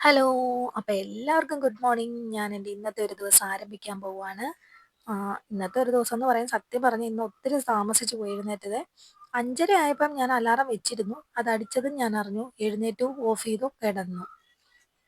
Hello. അപ്പൊ എല്ലാവർക്കും good morning. ഞാൻ എൻ്റെ ഇന്നത്തെ ഒരു ദിവസം ആരംഭിക്കാൻ പോവാണ്. ഇന്നത്തെ ഒരു ദിവസം എന്ന് പറയാൻ സത്യം പറഞ്ഞാൽ ഇന്ന് ഒത്തിരി താമസിച്ചു പോയി എഴുന്നേറ്റത്. 5:30 ആയപ്പം ഞാൻ അലാറം വെച്ചിരുന്നു. അത് അടിച്ചതും ഞാൻ അറിഞ്ഞു. എഴുന്നേറ്റു, ഓഫ് ചെയ്തു, കിടന്നു.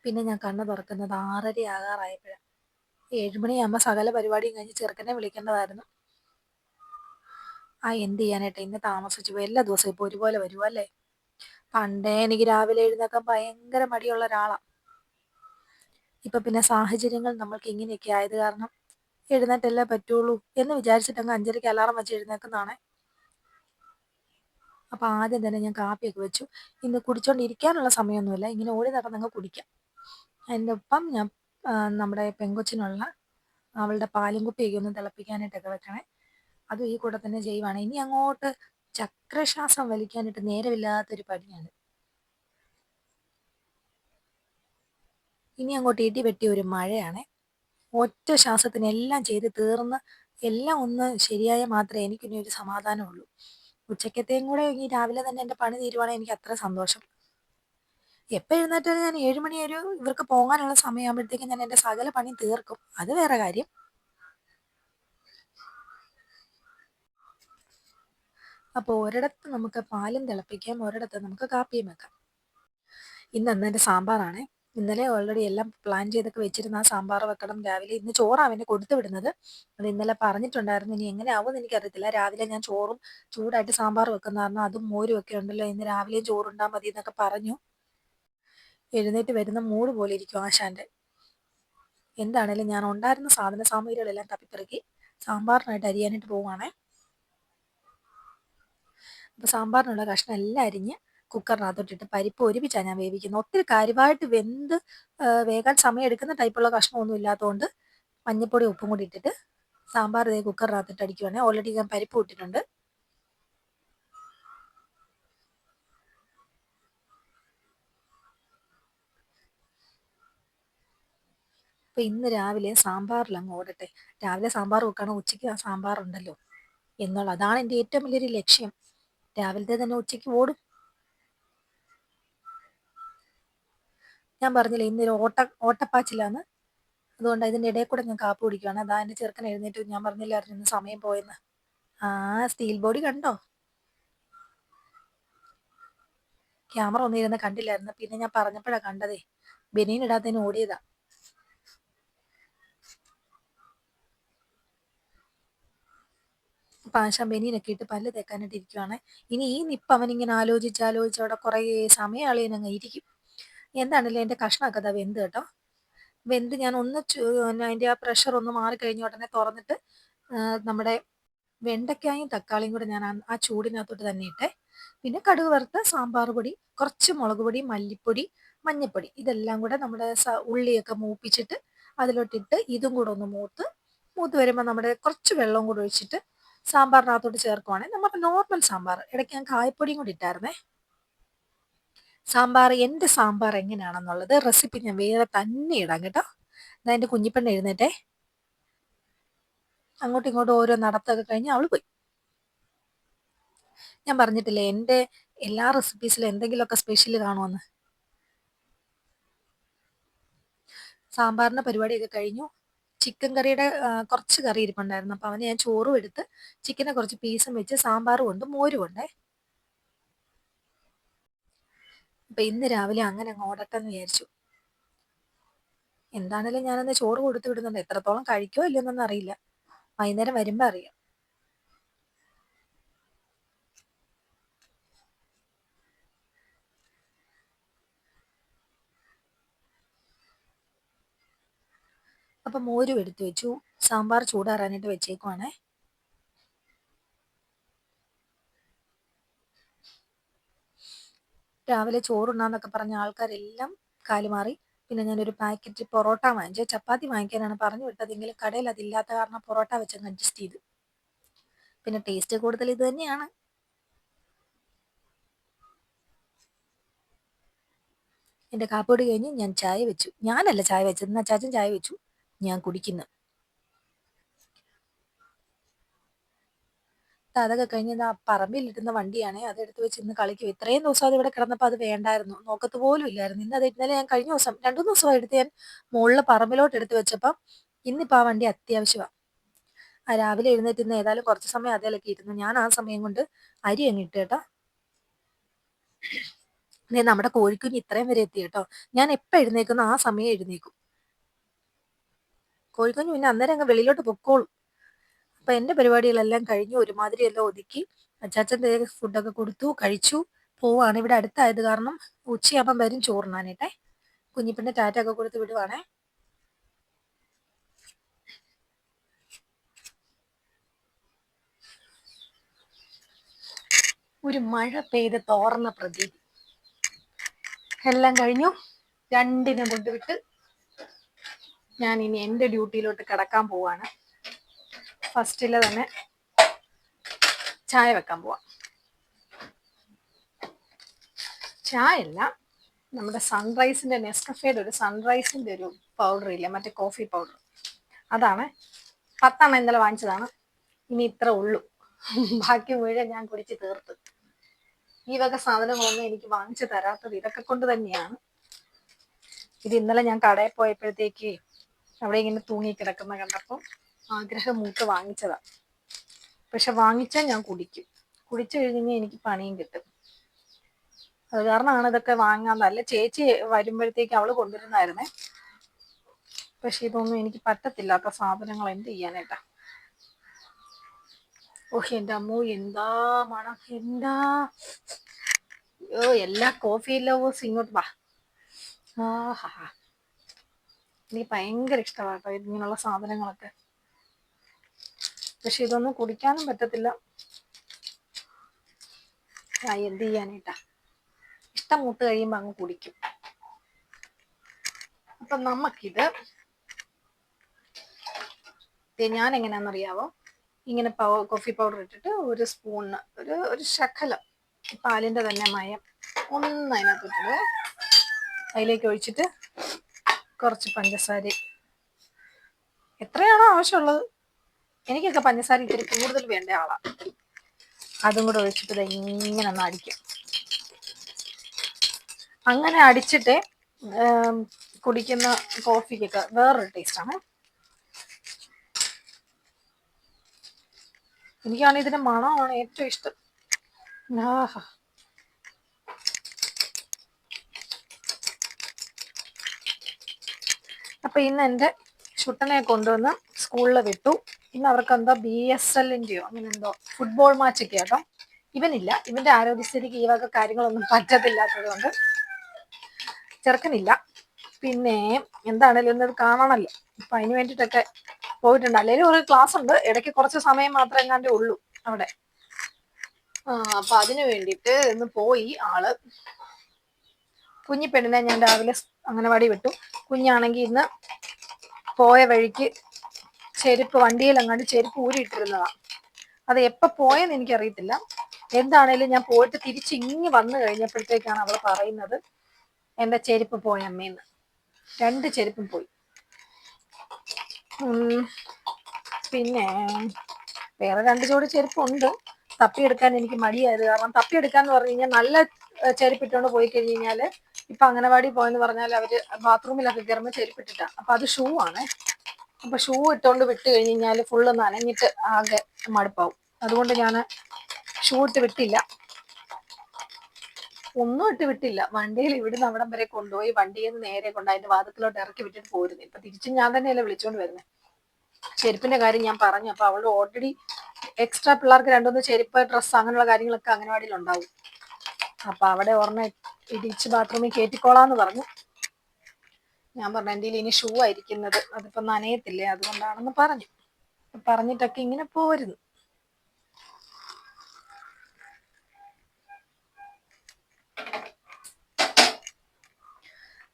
പിന്നെ ഞാൻ കണ്ണ് തുറക്കുന്നത് 6:30 ആകാറായപ്പോഴാണ്. 7 മണിയാകുമ്പോൾ സകല പരിപാടിയും കഴിഞ്ഞ് ചെറുക്കനെ വിളിക്കേണ്ടതായിരുന്നു. എന്ത് ചെയ്യാനായിട്ട് ഇന്ന് താമസിച്ചു പോയി. എല്ലാ ദിവസവും ഇപ്പോൾ ഒരുപോലെ വരുമല്ലേ. പണ്ടേ എനിക്ക് രാവിലെ എഴുന്നേക്കാൻ ഭയങ്കര മടിയുള്ള ഒരാളാണ്. ഇപ്പൊ പിന്നെ സാഹചര്യങ്ങൾ നമ്മൾക്ക് ഇങ്ങനെയൊക്കെ ആയത് കാരണം എഴുന്നേറ്റല്ലേ പറ്റുള്ളൂ എന്ന് വിചാരിച്ചിട്ട് അങ്ങ് 5:30 അലാറം വെച്ച് എഴുന്നേക്കുന്നതാണ്. അപ്പൊ ആദ്യം തന്നെ ഞാൻ കാപ്പിയൊക്കെ വെച്ചു. ഇന്ന് കുടിച്ചോണ്ടിരിക്കാനുള്ള സമയമൊന്നുമില്ല, ഇങ്ങനെ ഓടി നടന്നങ്ങ് കുടിക്കാം. അതിൻ്റെ ഒപ്പം ഞാൻ നമ്മുടെ പെങ്കൊച്ചിനുള്ള അവളുടെ പാലും കുപ്പിയൊക്കെ ഒന്ന് തിളപ്പിക്കാനായിട്ടൊക്കെ വെക്കണേ. അതും ഈ കൂടെ തന്നെ ചെയ്യുവാണ്. ഇനി അങ്ങോട്ട് ചക്രശ്വാസം വലിക്കാനായിട്ട് നേരമില്ലാത്തൊരു പണിയാണ്. ഇനി അങ്ങോട്ട് ഇടി വെട്ടിയ ഒരു മഴയാണേ. ഒറ്റ ശ്വാസത്തിന് എല്ലാം ചെയ്ത് തീർന്ന് എല്ലാം ഒന്ന് ശരിയായാൽ മാത്രമേ എനിക്കിനി ഒരു സമാധാനമുള്ളൂ. ഉച്ചക്കത്തെയും കൂടെ ഈ രാവിലെ തന്നെ എൻ്റെ പണി തീരുവാണെങ്കിൽ എനിക്ക് അത്ര സന്തോഷം. എപ്പോൾ എഴുന്നേറ്റാലും ഞാൻ 7 മണി ഇവർക്ക് പോകാനുള്ള സമയമാകുമ്പോഴത്തേക്കും ഞാൻ എൻ്റെ സകല പണി തീർക്കും. അത് വേറെ കാര്യം. അപ്പോൾ ഒരിടത്ത് നമുക്ക് പാലും തിളപ്പിക്കാം, ഒരിടത്ത് നമുക്ക് കാപ്പിയും വെക്കാം. ഇന്ന് എൻ്റെ സാമ്പാറാണേ. ഇന്നലെ ഓൾറെഡി എല്ലാം പ്ലാൻ ചെയ്തൊക്കെ വെച്ചിരുന്ന ആ സാമ്പാർ വെക്കണം രാവിലെ. ഇന്ന് ചോറാണ് അവന് കൊടുത്തു വിടുന്നത്. അത് ഇന്നലെ പറഞ്ഞിട്ടുണ്ടായിരുന്നു. ഇനി എങ്ങനെ ആവുമെന്ന് എനിക്കറിയത്തില്ല. രാവിലെ ഞാൻ ചോറും ചൂടായിട്ട് സാമ്പാർ വെക്കുന്ന കാരണം അതും മോരും ഒക്കെ ഉണ്ടല്ലോ, ഇന്ന് രാവിലെയും ചോറുണ്ടാൽ മതി എന്നൊക്കെ പറഞ്ഞു. എഴുന്നേറ്റ് വരുന്ന മൂഡ് പോലെ ഇരിക്കും ആശാന്റെ. എന്താണേലും ഞാൻ ഉണ്ടായിരുന്ന സാധന സാമഗ്രികളെല്ലാം തപ്പിപ്പെറുക്കി സാമ്പാറിനായിട്ട് അരിയാനായിട്ട് പോവുകയാണേ. അപ്പോൾ സാമ്പാറിനുള്ള കഷ്ണം എല്ലാം അരിഞ്ഞ് കുക്കറിനകത്തോട്ടിട്ട് പരിപ്പ് ഒരുമിച്ചാണ് ഞാൻ വേവിക്കുന്നത്. ഒത്തിരി കാര്യമായിട്ട് വേകാൻ സമയം എടുക്കുന്ന ടൈപ്പുള്ള കഷ്ണമൊന്നും ഇല്ലാത്തതുകൊണ്ട് മഞ്ഞപ്പൊടി ഉപ്പും കൂടി ഇട്ടിട്ട് സാമ്പാർ കുക്കറിനകത്തിട്ട് അടിക്കുവാണെങ്കിൽ ഓൾറെഡി ഞാൻ പരിപ്പ് ഇട്ടിട്ടുണ്ട്. അപ്പോൾ ഇന്ന് രാവിലെ സാമ്പാറിൽ അങ്ങ് ഓടട്ടെ. രാവിലെ സാമ്പാർ വെക്കണം, ഉച്ചയ്ക്ക് ആ സാമ്പാറുണ്ടല്ലോ അതാണ് എൻ്റെ ഏറ്റവും വലിയൊരു ലക്ഷ്യം. രാവിലത്തെ തന്നെ ഉച്ചയ്ക്ക് ഓടും. ഞാൻ പറഞ്ഞില്ലേ ഇന്നൊരു ഓട്ടപ്പാച്ചിലാണ്. അതുകൊണ്ട് ഇതിൻ്റെ ഇടയിൽ കൂടെ ഞാൻ കാപ്പി കുടിക്കുകയാണ്. അതാ എൻ്റെ ചെറുക്കൻ എഴുന്നേറ്റ്. ഞാൻ പറഞ്ഞില്ലായിരുന്നു ഇന്ന് സമയം പോയെന്ന്. സ്റ്റീൽ ബോഡി കണ്ടോ? ക്യാമറ ഒന്നും ഇരുന്ന് കണ്ടില്ലായിരുന്നു. പിന്നെ ഞാൻ പറഞ്ഞപ്പോഴാണ് കണ്ടതേ. ബനിയൻ ഇടാത്തതിന് ഓടിയതാ. ആശാൻ ബനിയനൊക്കെ ഇട്ട് പല്ല് തേക്കാനായിട്ട് ഇരിക്കുവാണ്. ഇനി ഈ നിപ്പ് അവനിങ്ങനെ ആലോചിച്ച് അവിടെ കുറേ സമയം അളിയനങ്ങ് ഇരിക്കും. എന്താണല്ലേ എൻ്റെ കഷ്ണമൊക്കെ അതാ വെന്ത് കേട്ടോ. വെന്ത് ഞാൻ ഒന്ന് അതിൻ്റെ ആ പ്രഷർ ഒന്ന് മാറിക്കഴിഞ്ഞ ഉടനെ തുറന്നിട്ട് നമ്മുടെ വെണ്ടയ്ക്കായും തക്കാളിയും കൂടെ ഞാൻ ആ ചൂടിനകത്തോട്ട് തന്നെ ഇട്ടേ. പിന്നെ കടുക് വറുത്ത് സാമ്പാർ പൊടി, കുറച്ച് മുളക് പൊടി, മല്ലിപ്പൊടി, മഞ്ഞൾപ്പൊടി ഇതെല്ലാം കൂടെ നമ്മുടെ ഉള്ളിയൊക്കെ മൂപ്പിച്ചിട്ട് അതിലോട്ടിട്ട് ഇതും കൂടെ ഒന്ന് മൂത്ത് വരുമ്പോൾ നമ്മുടെ കുറച്ച് വെള്ളം കൂടെ ഒഴിച്ചിട്ട് സാമ്പാറിനകത്തോട്ട് ചേർക്കുവാണെങ്കിൽ നമ്മുടെ നോർമൽ സാമ്പാർ. ഇടയ്ക്ക് ഞാൻ കായപ്പൊടിയും കൂടി ഇട്ടായിരുന്നേ. എൻ്റെ സാമ്പാർ എങ്ങനെയാണെന്നുള്ളത് റെസിപ്പി ഞാൻ വേറെ തന്നെ ഇടാം കേട്ടോ. എൻ്റെ കുഞ്ഞിപ്പെണ്ണ് എഴുന്നേറ്റേ. അങ്ങോട്ടും ഇങ്ങോട്ടും ഓരോ നടത്തൊക്കെ കഴിഞ്ഞ് അവൾ പോയി. ഞാൻ പറഞ്ഞിട്ടില്ലേ എൻ്റെ എല്ലാ റെസിപ്പീസിലും എന്തെങ്കിലുമൊക്കെ സ്പെഷ്യൽ കാണുമെന്ന്. സാമ്പാറിൻ്റെ പരിപാടിയൊക്കെ കഴിഞ്ഞു. ചിക്കൻ കറിയുടെ കുറച്ച് കറി ഇരിപ്പുണ്ടായിരുന്നു. അപ്പോൾ അവന് ഞാൻ ചോറും എടുത്ത് ചിക്കനെ കുറച്ച് പീസും വെച്ച് സാമ്പാറും ഉണ്ട്, മോരും ഉണ്ടേ. അപ്പം ഇന്ന് രാവിലെ അങ്ങനെ അങ്ങ് ഓടട്ടെന്ന് വിചാരിച്ചു. എന്താണേലും ഞാനന്ന് ചോറ് കൊടുത്തു വിടുന്നുണ്ട്. എത്രത്തോളം കഴിക്കുമോ ഇല്ലയോന്നൊന്നും അറിയില്ല. വൈകുന്നേരം വരുമ്പോൾ അറിയാം. അപ്പം മോരും എടുത്തു വെച്ചു. സാമ്പാർ ചൂടാറാനായിട്ട് വെച്ചേക്കുവാണേ. രാവിലെ ചോറുണ്ണാന്നൊക്കെ പറഞ്ഞ ആൾക്കാരെല്ലാം കാലുമാറി. പിന്നെ ഞാനൊരു പാക്കറ്റ് പൊറോട്ട വാങ്ങിച്ചു. ചപ്പാത്തി വാങ്ങിക്കാനാണ് പറഞ്ഞു വിട്ടതെങ്കിലും കടയിൽ അതില്ലാത്ത കാരണം പൊറോട്ട വെച്ചങ്ങ് അഡ്ജസ്റ്റ് ചെയ്തു. പിന്നെ ടേസ്റ്റ് കൂടുതൽ ഇത് തന്നെയാണ്. എൻ്റെ കാപ്പിയോട് കഴിഞ്ഞ് ഞാൻ ചായ വെച്ചു. ഞാനല്ല ചായ വെച്ചത്, എന്നാൽ ചാച്ചൻ ചായ വെച്ചു. ഞാൻ കുടിക്കുന്നു. അതൊക്കെ കഴിഞ്ഞ് ആ പറമ്പിലിരുന്ന വണ്ടിയാണേ അതെടുത്ത് വെച്ച് ഇന്ന് കളിക്കും. ഇത്രയും ദിവസം അത് ഇവിടെ കിടന്നപ്പോൾ അത് വേണ്ടായിരുന്നു, നോക്കത്ത് പോലും ഇല്ലായിരുന്നു. ഇന്നലെ ഞാൻ കഴിഞ്ഞ ദിവസം 2-3 ദിവസമായി എടുത്ത് ഞാൻ മുകളിൽ പറമ്പിലോട്ട് എടുത്ത് വെച്ചപ്പം ഇന്നിപ്പോൾ ആ വണ്ടി അത്യാവശ്യമാണ്. ആ രാവിലെ എഴുന്നേറ്റ് ഇന്ന് ഏതായാലും കുറച്ച് സമയം അതിലൊക്കെ ഇരുന്നു. ഞാൻ ആ സമയം കൊണ്ട് അരി അങ്ങ് ഇട്ട് കേട്ടോ. നമ്മുടെ കോഴിക്കുഞ്ഞ് ഇത്രയും വരെ എത്തി കേട്ടോ. ഞാൻ എപ്പോൾ എഴുന്നേക്കുന്നു ആ സമയം എഴുന്നേക്കും. കോഴിക്കുഞ്ഞ് പിന്നെ അന്നേരം അങ്ങ് വെളിയിലോട്ട് പൊക്കോളും. അപ്പം എൻ്റെ പരിപാടികളെല്ലാം കഴിഞ്ഞു, ഒരുമാതിരി എല്ലാം ഒതുക്കി അച്ചാച്ചൻ്റെ ഫുഡൊക്കെ കൊടുത്തു, കഴിച്ചു പോവാണ്. ഇവിടെ അടുത്തായത് കാരണം ഉച്ചയാകുമ്പം വരും ചോറുണ്ണാനായിട്ടെ. കുഞ്ഞിപ്പിന്നെ ടാറ്റ ഒക്കെ കൊടുത്ത് വിടുവാണേ. ഒരു മഴ പെയ്ത് തോർന്ന പ്രതീതി. എല്ലാം കഴിഞ്ഞു, രണ്ടിനെ കൊണ്ടുവിട്ട് ഞാൻ ഇനി എൻ്റെ ഡ്യൂട്ടിയിലോട്ട് കിടക്കാൻ പോവാണ്. ഫസ്റ്റില് തന്നെ ചായ വെക്കാൻ പോവാം. ചായ അല്ല, നമ്മുടെ സൺറൈസിൻ്റെ നെസ്കഫേയുടെ ഒരു സൺറൈസിൻ്റെ ഒരു പൗഡർ ഇല്ല, മറ്റേ കോഫി പൗഡർ. അതാണ് 10 ഇന്നലെ വാങ്ങിച്ചതാണ്. ഇനി ഇത്ര ഉള്ളൂ, ബാക്കി മുഴുവൻ ഞാൻ കുടിച്ച് തീർത്ത്. ഈ വക സാധനങ്ങളൊന്നും എനിക്ക് വാങ്ങിച്ചു തരാത്തത് ഇതൊക്കെ കൊണ്ട് തന്നെയാണ്. ഇത് ഇന്നലെ ഞാൻ കടയിൽ പോയപ്പോഴത്തേക്ക് അവിടെ ഇങ്ങനെ തൂങ്ങി കിടക്കുന്ന കണ്ടപ്പോൾ ആഗ്രഹം മൂത്ത് വാങ്ങിച്ചതാ. പക്ഷെ വാങ്ങിച്ചാൽ ഞാൻ കുടിക്കും. കുടിച്ചു കഴിഞ്ഞാൽ എനിക്ക് പണിയും കിട്ടും. അത് കാരണമാണ് ഇതൊക്കെ വാങ്ങാൻ. നല്ല ചേച്ചി വരുമ്പോഴത്തേക്ക് അവള് കൊണ്ടുവരുന്നായിരുന്നേ. പക്ഷെ ഇതൊന്നും എനിക്ക് പറ്റത്തില്ലാത്ത സാധനങ്ങൾ, എന്ത് ചെയ്യാനായിട്ടാ. ഓഹ് എൻ്റെ അമ്മോ, എന്താ മണം, എന്താ. എല്ലാ കോഫി ലവേഴ്സ് ഇങ്ങോട്ട് വാ. ആഹാ, എനിക്ക് ഭയങ്കര ഇഷ്ടമാട്ടോ ഇങ്ങനെയുള്ള സാധനങ്ങളൊക്കെ. പക്ഷെ ഇതൊന്നും കുടിക്കാനും പറ്റത്തില്ല. എന്ത് ചെയ്യാനായിട്ടാ, ഇഷ്ടം മൂത്ത് കഴിയുമ്പോ അങ്ങ് കുടിക്കും. അപ്പൊ നമുക്കിത് ഞാൻ എങ്ങനെയാണെന്നറിയാവോ, ഇങ്ങനെ കോഫി പൗഡർ ഇട്ടിട്ട് ഒരു സ്പൂണ്, ഒരു ശകലം പാലിന്റെ തന്നെ മയം ഒന്ന് അതിനകത്തിട്ട് അതിലേക്ക് ഒഴിച്ചിട്ട് കുറച്ച് പഞ്ചസാര, എത്രയാണോ ആവശ്യമുള്ളത്. എനിക്കൊക്കെ പഞ്ചസാര ഇത്തിരി കൂടുതൽ വേണ്ട ആളാ. അതും കൂടെ ഒഴിച്ചിട്ട് ഇങ്ങനെ ഒന്ന് അടിക്കും. അങ്ങനെ അടിച്ചിട്ട് കുടിക്കുന്ന കോഫിക്കൊക്കെ വേറൊരു ടേസ്റ്റാണ്. എനിക്കാണെങ്കിൽ ഇതിന്റെ മണമാണ് ഏറ്റവും ഇഷ്ടം. ആഹാ, അപ്പൊ ഇന്ന് എൻ്റെ ചുട്ടനെ കൊണ്ടുവന്ന് സ്കൂളിൽ വിട്ടു. ഇന്ന് അവർക്ക് എന്തോ BSLൻ്റെയോ അങ്ങനെ എന്തോ ഫുട്ബോൾ മാച്ച് ഒക്കെ ആട്ടോ. ഇവനില്ല, ഇവന്റെ ആരോഗ്യസ്ഥിതിക്ക് ഈ വക കാര്യങ്ങളൊന്നും പറ്റത്തില്ലാത്തത് കൊണ്ട് ചെറുക്കനില്ല. പിന്നെ എന്താണേലും ഇന്നത് കാണണമല്ലോ, അപ്പൊ അതിന് വേണ്ടിയിട്ടൊക്കെ പോയിട്ടുണ്ട്. അല്ലെങ്കിൽ ഒരു ക്ലാസ് ഉണ്ട്, ഇടയ്ക്ക് കുറച്ച് സമയം മാത്രമേ എങ്ങാണ്ടേ ഉള്ളൂ അവിടെ. അപ്പൊ അതിനു വേണ്ടിയിട്ട് ഇന്ന് പോയി ആള്. കുഞ്ഞിപ്പെണ്ണിനെ ഞാൻ രാവിലെ അംഗനവാടി വിട്ടു. കുഞ്ഞാണെങ്കിൽ ഇന്ന് പോയ വഴിക്ക് ചെരുപ്പ് വണ്ടിയിൽ അങ്ങാണ്ട് ചെരുപ്പ് ഊരിയിട്ടിരുന്നതാണ്. അത് എപ്പോൾ പോയെന്ന് എനിക്കറിയത്തില്ല. എന്താണേലും ഞാൻ പോയിട്ട് തിരിച്ച് ഇങ്ങ് വന്നു കഴിഞ്ഞപ്പോഴത്തേക്കാണ് അവൾ പറയുന്നത് എൻ്റെ ചെരുപ്പ് പോയ അമ്മേന്ന്. 2 ചെരുപ്പും പോയി. പിന്നെ വേറെ 2 ജോഡി ചെരുപ്പുണ്ട്. തപ്പിയെടുക്കാൻ എനിക്ക് മടിയായത് കാരണം, തപ്പിയെടുക്കാന്ന് പറഞ്ഞു കഴിഞ്ഞാൽ നല്ല ചെരുപ്പിട്ടുകൊണ്ട് പോയി കഴിഞ്ഞ് കഴിഞ്ഞാൽ, ഇപ്പൊ അംഗനവാടി പോയെന്ന് പറഞ്ഞാൽ അവര് ബാത്റൂമിലൊക്കെ കയറുമ്പോൾ ചെരുപ്പിട്ടിട്ടാ. അപ്പൊ അത് ഷൂ ആണ്. അപ്പൊ ഷൂ ഇട്ടുകൊണ്ട് വിട്ട് കഴിഞ്ഞ് കഴിഞ്ഞാൽ ഫുള്ള് നനഞ്ഞിട്ട് ആകെ മടുപ്പാവും. അതുകൊണ്ട് ഞാൻ ഷൂ ഇട്ട് വിട്ടില്ല, ഒന്നും ഇട്ട് വിട്ടില്ല. വണ്ടിയിൽ ഇവിടുന്ന് അവിടം വരെ കൊണ്ടുപോയി വണ്ടിയിൽ നിന്ന് നേരെ കൊണ്ട് അതിന്റെ വാതിക്കലോട്ട് ഇറക്കി വിട്ടിട്ട് പോരുന്നു. ഇപ്പൊ തിരിച്ചും ഞാൻ തന്നെയല്ലേ വിളിച്ചോണ്ട് വരുന്നത്. ചെരുപ്പിന്റെ കാര്യം ഞാൻ പറഞ്ഞു. അപ്പൊ അവളുടെ ഓൾറെഡി എക്സ്ട്രാ പിള്ളേർക്ക് 2-3 ചെരുപ്പ്, ഡ്രസ്സ്, അങ്ങനെയുള്ള കാര്യങ്ങളൊക്കെ അംഗനവാടിയിൽ ഉണ്ടാവും. അപ്പൊ അവിടെ ഒരെണ്ണം ഇടിച്ച് ബാത്റൂമിൽ കയറ്റിക്കോളാന്ന് പറഞ്ഞു. ഞാൻ പറഞ്ഞു എൻ്റെ ഇനി ഷൂ ആയിരിക്കുന്നത്, അതിപ്പോ നനയത്തില്ലേ, അതുകൊണ്ടാണെന്ന് പറഞ്ഞിട്ടൊക്കെ ഇങ്ങനെ പോരുന്നു.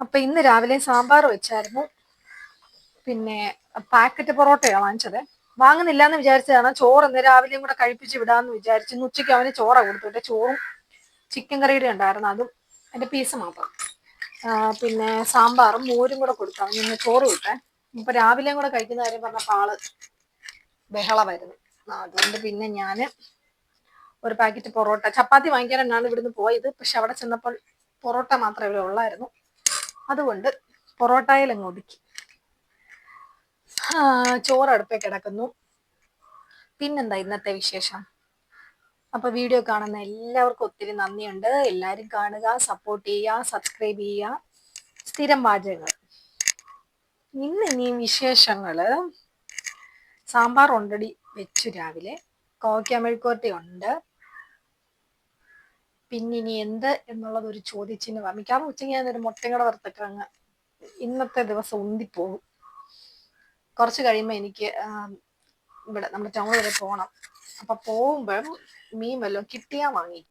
അപ്പൊ ഇന്ന് രാവിലെ സാമ്പാർ വെച്ചായിരുന്നു. പിന്നെ പാക്കറ്റ് പൊറോട്ടയാണ് വാങ്ങിച്ചത്. വാങ്ങുന്നില്ല എന്ന് വിചാരിച്ചതാണ്. ചോറ് ഇന്ന് രാവിലെയും കൂടെ കഴിപ്പിച്ച് വിടാന്ന് വിചാരിച്ചു. ഉച്ചയ്ക്ക് അവന് ചോറാ കൊടുത്തുവിട്ടെ. ചോറും ചിക്കൻ കറിയുടെ ഉണ്ടായിരുന്നു, അതും അതിന്റെ പീസ് മാത്രം. പിന്നെ സാമ്പാറും മോരും കൂടെ കൊടുത്തു അവന്. ഇന്ന് ചോറ് വിട്ടേ. ഇപ്പൊ രാവിലെയും കൂടെ കഴിക്കുന്ന കാര്യം പറഞ്ഞപ്പോൾ ആള് ബഹളമായിരുന്നു. അതുകൊണ്ട് പിന്നെ ഞാന് ഒരു പാക്കറ്റ് പൊറോട്ട. ചപ്പാത്തി വാങ്ങിക്കാനാണ് ഇവിടുന്ന് പോയത്. പക്ഷെ അവിടെ ചെന്നപ്പോൾ പൊറോട്ട മാത്രമേ ഉള്ളായിരുന്നു. അതുകൊണ്ട് പൊറോട്ടയിൽ അങ്ങ് ഒതുക്കി. ചോറ് അടുപ്പേ കിടക്കുന്നു. പിന്നെന്താ ഇന്നത്തെ വിശേഷം? അപ്പൊ വീഡിയോ കാണുന്ന എല്ലാവർക്കും ഒത്തിരി നന്ദിയുണ്ട്. എല്ലാവരും കാണുക, സപ്പോർട്ട് ചെയ്യുക, സബ്സ്ക്രൈബ് ചെയ്യുക. സ്ഥിരം പാചകങ്ങൾ. ഇനി വിശേഷങ്ങള്, സാമ്പാർ ഓൾറെഡി വെച്ചു രാവിലെ. കോവയ്ക്ക മെഴുക്കുവരട്ടി ഉണ്ട്. പിന്നെ ഇനി എന്ത് എന്നുള്ളത് ഒരു ചോദ്യചിഹ്നമാണ്. മിക്കവാറും ഉച്ചയ്ക്ക് ഞാനൊരു മുട്ടയും കൂടെ വറുത്തിട്ട് അങ്ങ് ഇന്നത്തെ ദിവസം ഉന്തിപ്പോകും. കുറച്ച് കഴിയുമ്പോൾ എനിക്ക് ഇവിടെ നമ്മുടെ ടൗൺ വരെ പോകണം. അപ്പൊ പോകുമ്പോൾ മീൻ വല്ലതും കിട്ടിയാൽ വാങ്ങി.